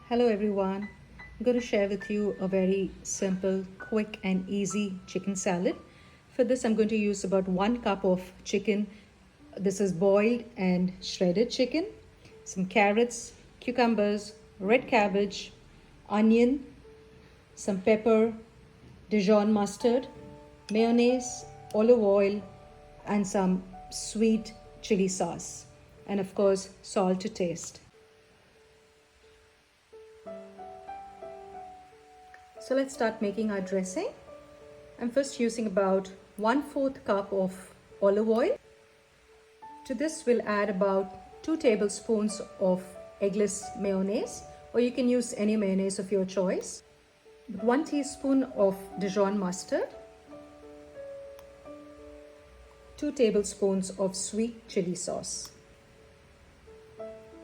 Hello everyone. I'm going to share with you a very simple, quick and easy chicken salad. For this I'm going to use about 1 cup of chicken. This is boiled and shredded chicken, some carrots, cucumbers, red cabbage, onion, some pepper, Dijon mustard, mayonnaise, olive oil and some sweet chili sauce, and of course salt to taste. So let's start making our dressing. I'm first using about 1/4 cup of olive oil. To this we'll add about 2 tablespoons of eggless mayonnaise, or you can use any mayonnaise of your choice. 1 teaspoon of Dijon mustard, 2 tablespoons of sweet chili sauce,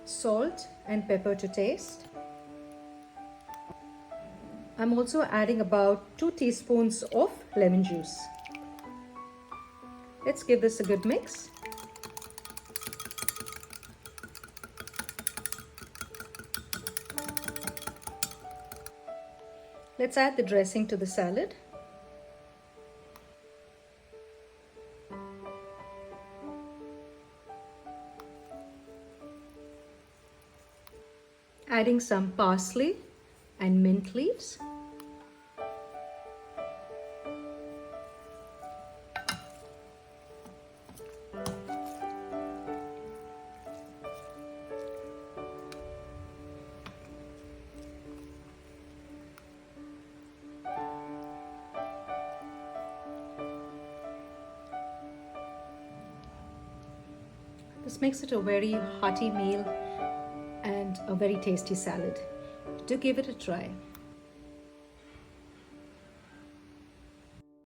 salt and pepper to taste. I'm also adding about 2 teaspoons of lemon juice. Let's give this a good mix. Let's add the dressing to the salad. Adding some parsley and mint leaves. This makes it a very hearty meal and a very tasty salad. Do give it a try.